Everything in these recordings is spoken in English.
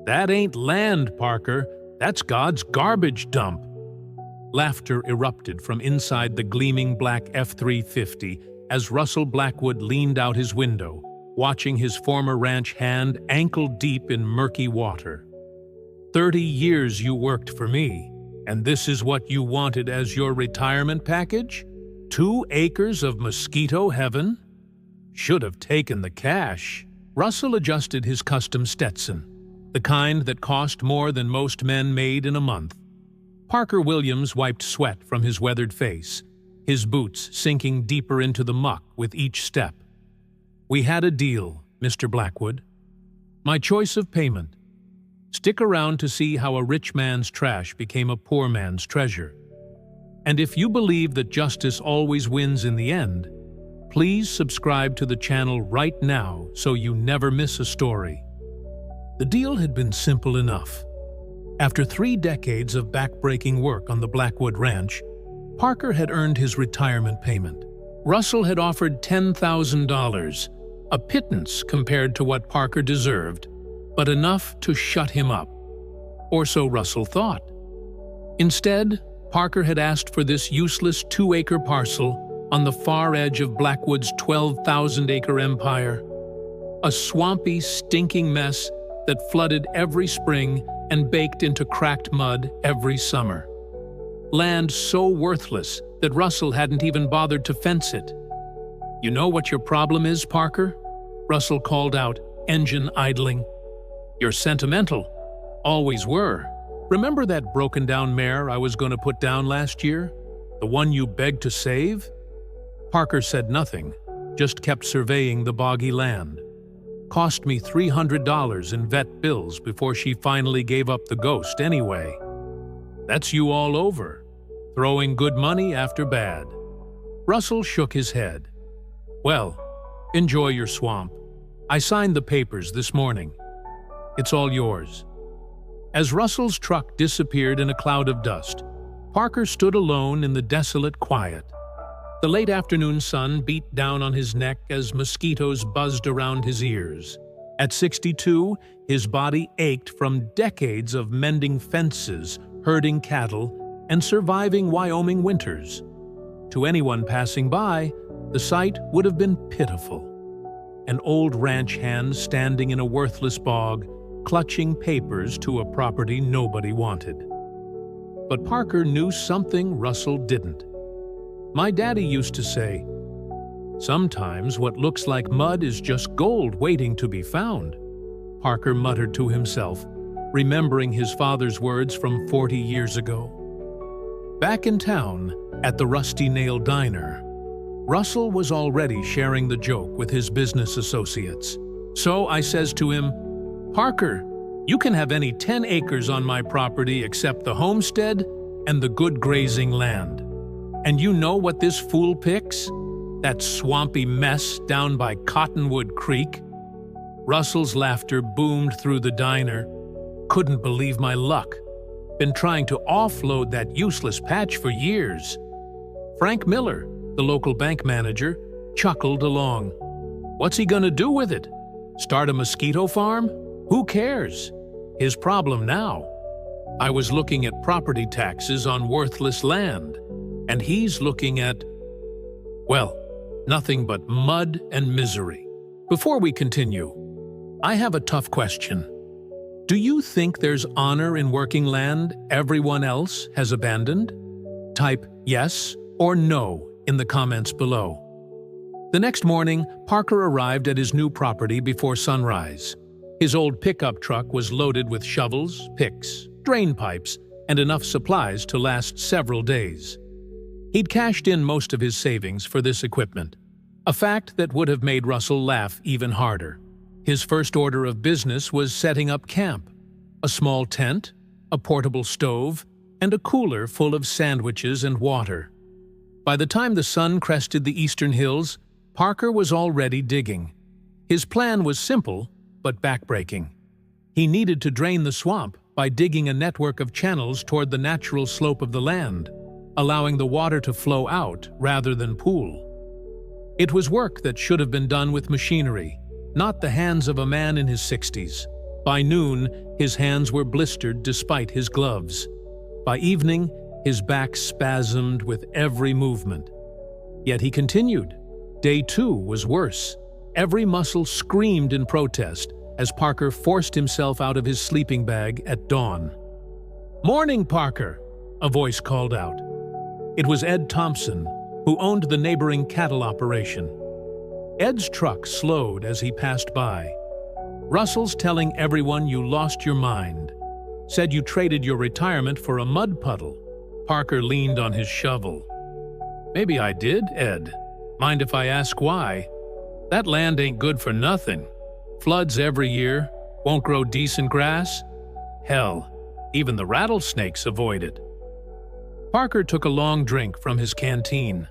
That ain't land, Parker. That's God's garbage dump. Laughter erupted from inside the gleaming black F-350 as Russell Blackwood leaned out his window, watching his former ranch hand ankle-deep in murky water. 30 years you worked for me, and this is what you wanted as your retirement package? 2 acres of mosquito heaven? Should have taken the cash. Russell adjusted his custom Stetson, the kind that cost more than most men made in a month. Parker Williams wiped sweat from his weathered face, his boots sinking deeper into the muck with each step. We had a deal, Mr. Blackwood. My choice of payment. Stick around to see how a rich man's trash became a poor man's treasure. And if you believe that justice always wins in the end, please subscribe to the channel right now so you never miss a story. The deal had been simple enough. After 3 decades of backbreaking work on the Blackwood Ranch, Parker had earned his retirement payment. Russell had offered $10,000, a pittance compared to what Parker deserved, but enough to shut him up. Or so Russell thought. Instead, Parker had asked for this useless 2-acre parcel on the far edge of Blackwood's 12,000-acre empire. A swampy, stinking mess that flooded every spring and baked into cracked mud every summer. Land so worthless that Russell hadn't even bothered to fence it. You know what your problem is, Parker? Russell called out, engine idling. You're sentimental. Always were. Remember that broken-down mare I was going to put down last year? The one you begged to save? Parker said nothing, just kept surveying the boggy land. Cost me $300 in vet bills before she finally gave up the ghost anyway. That's you all over, throwing good money after bad. Russell shook his head. Well, enjoy your swamp. I signed the papers this morning. It's all yours. As Russell's truck disappeared in a cloud of dust, Parker stood alone in the desolate quiet. The late afternoon sun beat down on his neck as mosquitoes buzzed around his ears. At 62, his body ached from decades of mending fences, herding cattle, and surviving Wyoming winters. To anyone passing by, the sight would have been pitiful. An old ranch hand standing in a worthless bog, clutching papers to a property nobody wanted. But Parker knew something Russell didn't. My daddy used to say, sometimes what looks like mud is just gold waiting to be found. Parker muttered to himself, remembering his father's words from 40 years ago. Back in town, at the Rusty Nail Diner, Russell was already sharing the joke with his business associates. So I says to him, Parker, you can have any 10 acres on my property except the homestead and the good grazing land. And you know what this fool picks? That swampy mess down by Cottonwood Creek? Russell's laughter boomed through the diner. Couldn't believe my luck. Been trying to offload that useless patch for years. Frank Miller, the local bank manager, chuckled along. What's he gonna do with it? Start a mosquito farm? Who cares? His problem now. I was looking at property taxes on worthless land, and he's looking at, well, nothing but mud and misery. Before we continue, I have a tough question. Do you think there's honor in working land everyone else has abandoned? Type yes or no in the comments below. The next morning, Parker arrived at his new property before sunrise. His old pickup truck was loaded with shovels, picks, drain pipes, and enough supplies to last several days. He'd cashed in most of his savings for this equipment, a fact that would have made Russell laugh even harder. His first order of business was setting up camp, a small tent, a portable stove, and a cooler full of sandwiches and water. By the time the sun crested the eastern hills, Parker was already digging. His plan was simple, but backbreaking. He needed to drain the swamp by digging a network of channels toward the natural slope of the land, allowing the water to flow out rather than pool. It was work that should have been done with machinery, not the hands of a man in his 60s. By noon, his hands were blistered despite his gloves. By evening, his back spasmed with every movement. Yet he continued. Day 2 was worse. Every muscle screamed in protest as Parker forced himself out of his sleeping bag at dawn. "Morning, Parker," a voice called out. It was Ed Thompson, who owned the neighboring cattle operation. Ed's truck slowed as he passed by. "Russell's telling everyone you lost your mind. Said you traded your retirement for a mud puddle." Parker leaned on his shovel. "Maybe I did, Ed. Mind if I ask why? That land ain't good for nothing. Floods every year, won't grow decent grass. Hell, even the rattlesnakes avoid it." Parker took a long drink from his canteen.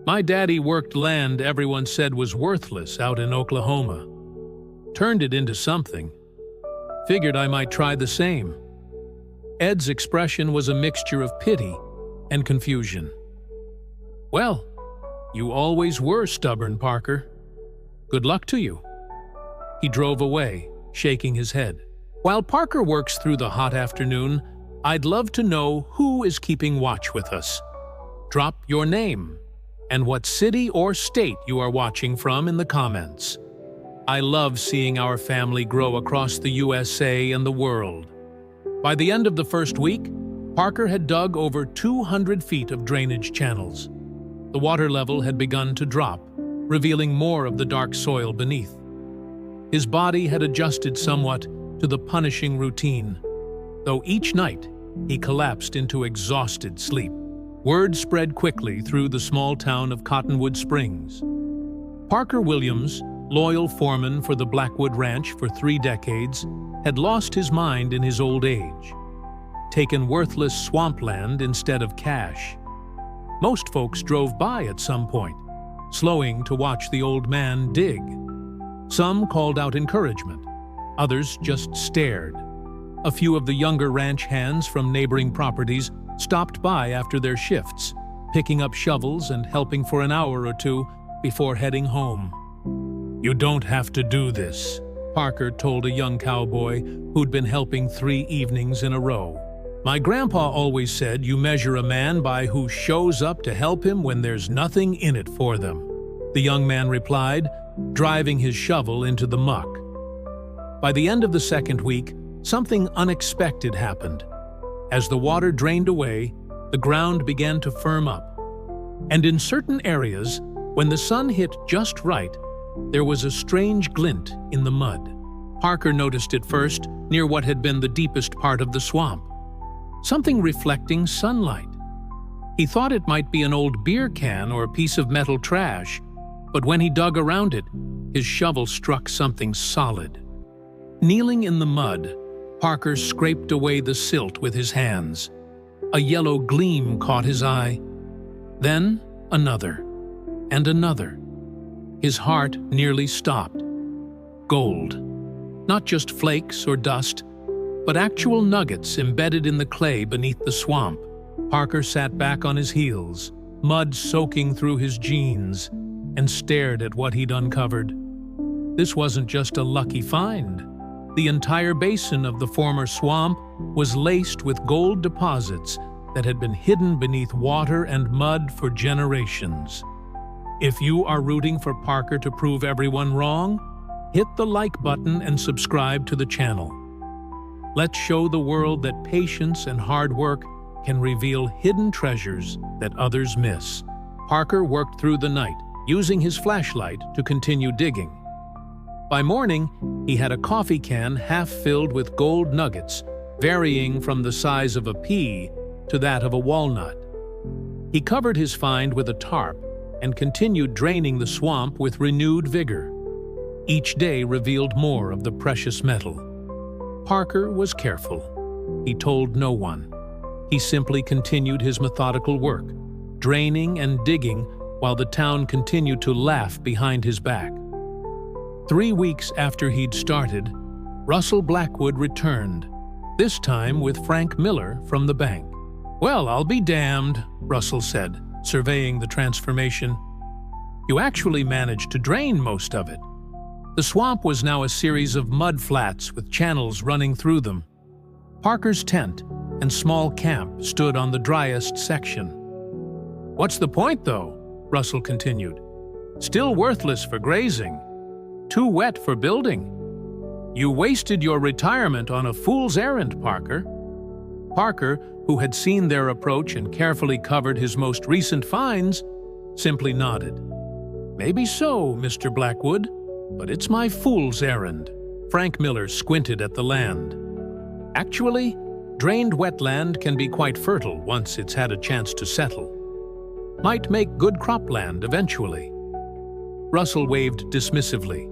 "My daddy worked land everyone said was worthless out in Oklahoma. Turned it into something. Figured I might try the same." Ed's expression was a mixture of pity and confusion. "Well, you always were stubborn, Parker. Good luck to you." He drove away, shaking his head. "While Parker works through the hot afternoon, I'd love to know who is keeping watch with us. Drop your name and what city or state you are watching from in the comments. I love seeing our family grow across the USA and the world." By the end of the first week, Parker had dug over 200 feet of drainage channels. The water level had begun to drop, revealing more of the dark soil beneath. His body had adjusted somewhat to the punishing routine, though each night he collapsed into exhausted sleep. Word spread quickly through the small town of Cottonwood Springs. Parker Williams, loyal foreman for the Blackwood Ranch for 3 decades, had lost his mind in his old age, taken worthless swampland instead of cash. Most folks drove by at some point, slowing to watch the old man dig. Some called out encouragement, others just stared. A few of the younger ranch hands from neighboring properties stopped by after their shifts, picking up shovels and helping for an hour or two before heading home. "You don't have to do this," Parker told a young cowboy who'd been helping 3 evenings in a row. "My grandpa always said you measure a man by who shows up to help him when there's nothing in it for them," the young man replied, driving his shovel into the muck. By the end of the second week, something unexpected happened. As the water drained away, the ground began to firm up. And in certain areas, when the sun hit just right, there was a strange glint in the mud. Parker noticed it first near what had been the deepest part of the swamp. Something reflecting sunlight. He thought it might be an old beer can or a piece of metal trash, but when he dug around it, his shovel struck something solid. Kneeling in the mud, Parker scraped away the silt with his hands. A yellow gleam caught his eye. Then another, and another. His heart nearly stopped. Gold. Not just flakes or dust, but actual nuggets embedded in the clay beneath the swamp. Parker sat back on his heels, mud soaking through his jeans, and stared at what he'd uncovered. This wasn't just a lucky find. The entire basin of the former swamp was laced with gold deposits that had been hidden beneath water and mud for generations. If you are rooting for Parker to prove everyone wrong, hit the like button and subscribe to the channel. Let's show the world that patience and hard work can reveal hidden treasures that others miss. Parker worked through the night, using his flashlight to continue digging. By morning, he had a coffee can half filled with gold nuggets, varying from the size of a pea to that of a walnut. He covered his find with a tarp and continued draining the swamp with renewed vigor. Each day revealed more of the precious metal. Parker was careful. He told no one. He simply continued his methodical work, draining and digging while the town continued to laugh behind his back. 3 weeks after he'd started, Russell Blackwood returned, this time with Frank Miller from the bank. "Well, I'll be damned," Russell said, surveying the transformation. "You actually managed to drain most of it." The swamp was now a series of mud flats with channels running through them. Parker's tent and small camp stood on the driest section. "What's the point, though?" Russell continued. "Still worthless for grazing. Too wet for building. You wasted your retirement on a fool's errand, Parker." Parker, who had seen their approach and carefully covered his most recent finds, simply nodded. "Maybe so, Mr. Blackwood, but it's my fool's errand." Frank Miller squinted at the land. "Actually, drained wetland can be quite fertile once it's had a chance to settle. Might make good cropland eventually." Russell waved dismissively.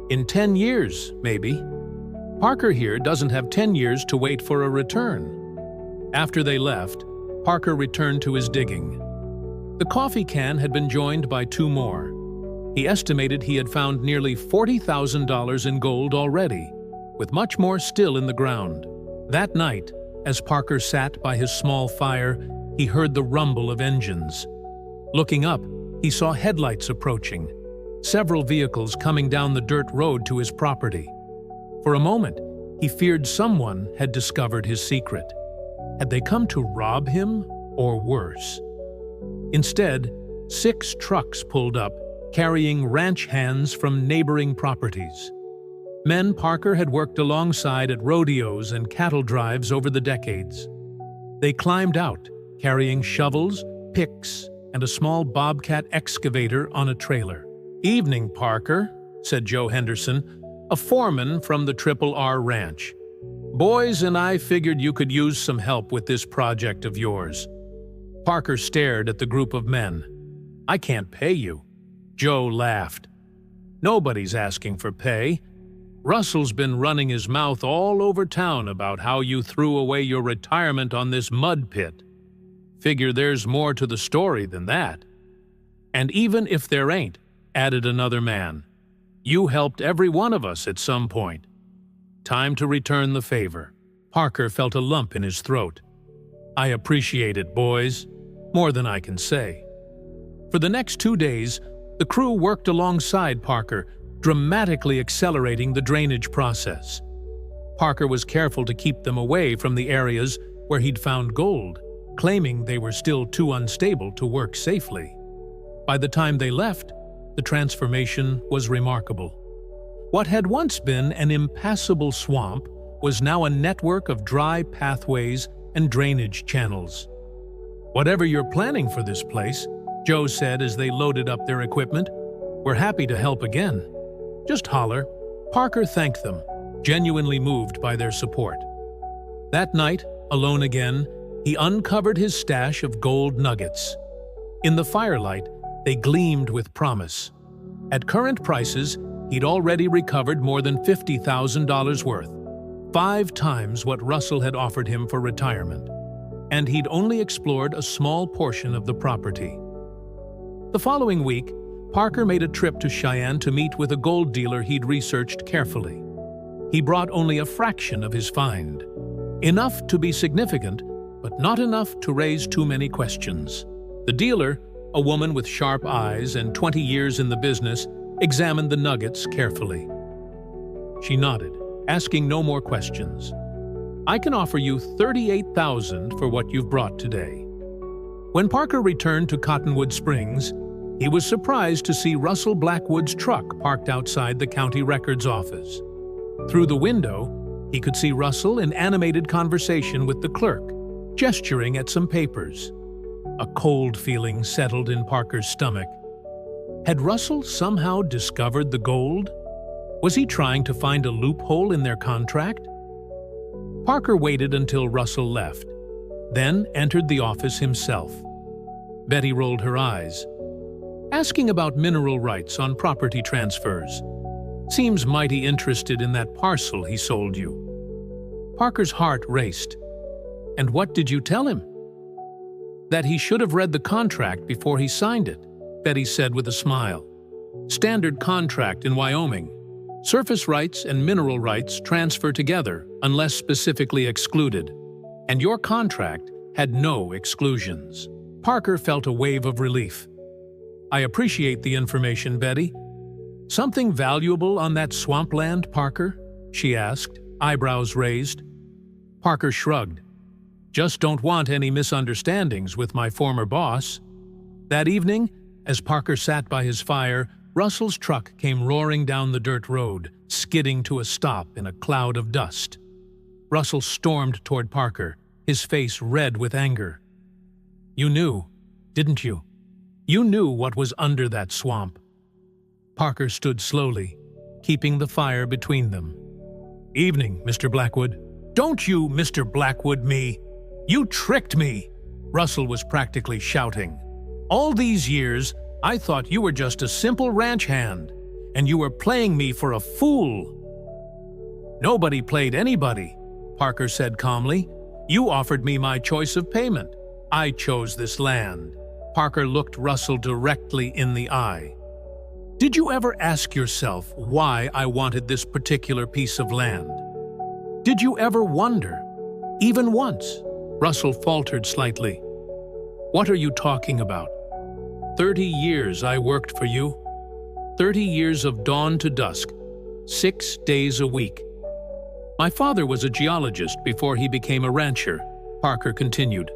"In 10 years, maybe. Parker here doesn't have 10 years to wait for a return." After they left, Parker returned to his digging. The coffee can had been joined by 2 more. He estimated he had found nearly $40,000 in gold already, with much more still in the ground. That night, as Parker sat by his small fire, he heard the rumble of engines. Looking up, he saw headlights approaching, several vehicles coming down the dirt road to his property. For a moment, he feared someone had discovered his secret. Had they come to rob him, or worse? Instead, 6 trucks pulled up, carrying ranch hands from neighboring properties. Men Parker had worked alongside at rodeos and cattle drives over the decades. They climbed out, carrying shovels, picks, and a small bobcat excavator on a trailer. "Evening, Parker," said Joe Henderson, a foreman from the Triple R Ranch. "Boys and I figured you could use some help with this project of yours." Parker stared at the group of men. "I can't pay you." Joe laughed. "Nobody's asking for pay. Russell's been running his mouth all over town about how you threw away your retirement on this mud pit. Figure there's more to the story than that." "And even if there ain't," added another man, "you helped every one of us at some point. Time to return the favor." Parker felt a lump in his throat. "I appreciate it, boys. More than I can say." For the next 2 days, the crew worked alongside Parker, dramatically accelerating the drainage process. Parker was careful to keep them away from the areas where he'd found gold, claiming they were still too unstable to work safely. By the time they left, the transformation was remarkable. What had once been an impassable swamp was now a network of dry pathways and drainage channels. "Whatever you're planning for this place," Joe said as they loaded up their equipment, "we're happy to help again. Just holler." Parker thanked them, genuinely moved by their support. That night, alone again, he uncovered his stash of gold nuggets. In the firelight, they gleamed with promise. At current prices, he'd already recovered more than $50,000 worth, 5 times what Russell had offered him for retirement. And he'd only explored a small portion of the property. The following week, Parker made a trip to Cheyenne to meet with a gold dealer he'd researched carefully. He brought only a fraction of his find. Enough to be significant, but not enough to raise too many questions. The dealer, a woman with sharp eyes and 20 years in the business, examined the nuggets carefully. She nodded, asking no more questions. "I can offer you $38,000 for what you've brought today." When Parker returned to Cottonwood Springs, he was surprised to see Russell Blackwood's truck parked outside the county records office. Through the window, he could see Russell in animated conversation with the clerk, gesturing at some papers. A cold feeling settled in Parker's stomach. Had Russell somehow discovered the gold? Was he trying to find a loophole in their contract? Parker waited until Russell left, then entered the office himself. Betty rolled her eyes. "Asking about mineral rights on property transfers. Seems mighty interested in that parcel he sold you." Parker's heart raced. "And what did you tell him?" "That he should have read the contract before he signed it," Betty said with a smile. "Standard contract in Wyoming. Surface rights and mineral rights transfer together unless specifically excluded. And your contract had no exclusions." Parker felt a wave of relief. "I appreciate the information, Betty. "Something valuable on that swampland, Parker?" she asked, eyebrows raised. Parker shrugged. "Just don't want any misunderstandings with my former boss." That evening, as Parker sat by his fire, Russell's truck came roaring down the dirt road, skidding to a stop in a cloud of dust. Russell stormed toward Parker, his face red with anger. "You knew, didn't you? You knew what was under that swamp." Parker stood slowly, keeping the fire between them. "Evening, Mr. Blackwood." "Don't you, Mr. Blackwood, me! You tricked me!" Russell was practically shouting. "All these years, I thought you were just a simple ranch hand, and you were playing me for a fool." "Nobody played anybody," Parker said calmly. "You offered me my choice of payment. I chose this land." Parker looked Russell directly in the eye. "Did you ever ask yourself why I wanted this particular piece of land? Did you ever wonder? Even once?" Russell faltered slightly. "What are you talking about? 30 years I worked for you. 30 years of dawn to dusk, 6 days a week. My father was a geologist before he became a rancher," Parker continued.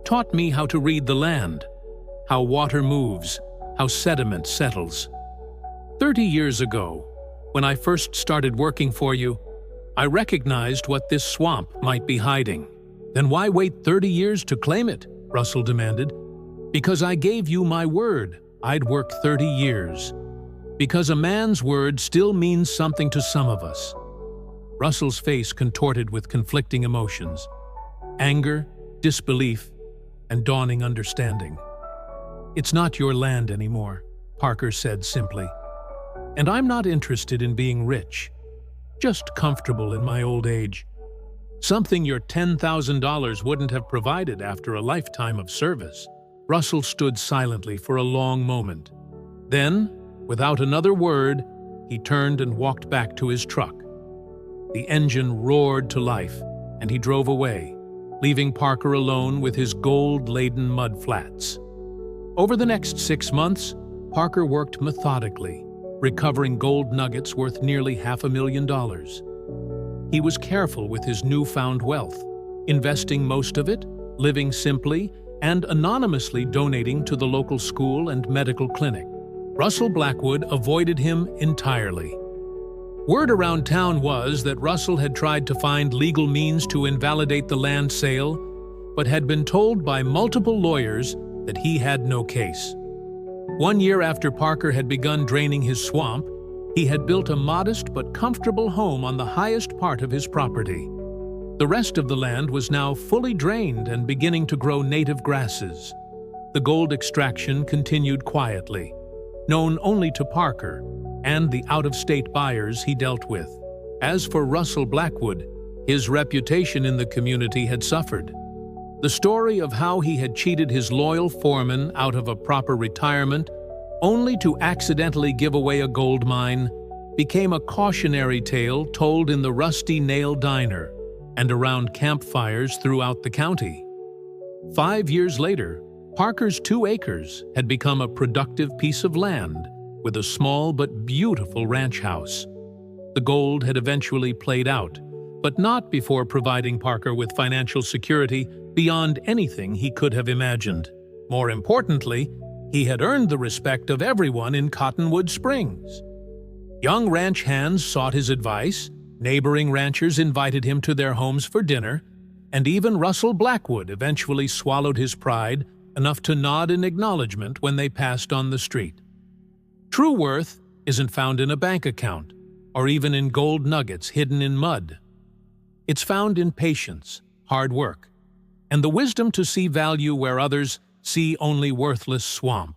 "Taught me how to read the land, how water moves, how sediment settles. 30 years ago, when I first started working for you, I recognized what this swamp might be hiding." "Then why wait 30 years to claim it?" Russell demanded. "Because I gave you my word I'd work 30 years. Because a man's word still means something to some of us." Russell's face contorted with conflicting emotions: anger, disbelief, and dawning understanding. "It's not your land anymore," Parker said simply. "And I'm not interested in being rich. Just comfortable in my old age. Something your $10,000 wouldn't have provided after a lifetime of service." Russell stood silently for a long moment. Then, without another word, he turned and walked back to his truck. The engine roared to life, and he drove away, leaving Parker alone with his gold-laden mud flats. Over the next 6 months, Parker worked methodically, recovering gold nuggets worth nearly $500,000. He was careful with his newfound wealth, investing most of it, living simply, and anonymously donating to the local school and medical clinic. Russell Blackwood avoided him entirely. Word around town was that Russell had tried to find legal means to invalidate the land sale, but had been told by multiple lawyers that he had no case. 1 year after Parker had begun draining his swamp, he had built a modest but comfortable home on the highest part of his property. The rest of the land was now fully drained and beginning to grow native grasses. The gold extraction continued quietly, known only to Parker and the out-of-state buyers he dealt with. As for Russell Blackwood, his reputation in the community had suffered. The story of how he had cheated his loyal foreman out of a proper retirement, only to accidentally give away a gold mine, became a cautionary tale told in the Rusty Nail Diner and around campfires throughout the county. 5 years later, Parker's 2 acres had become a productive piece of land with a small but beautiful ranch house. The gold had eventually played out, but not before providing Parker with financial security beyond anything he could have imagined. More importantly, he had earned the respect of everyone in Cottonwood Springs. Young ranch hands sought his advice, neighboring ranchers invited him to their homes for dinner, and even Russell Blackwood eventually swallowed his pride enough to nod in acknowledgement when they passed on the street. True worth isn't found in a bank account, or even in gold nuggets hidden in mud. It's found in patience, hard work, and the wisdom to see value where others see only worthless swamp.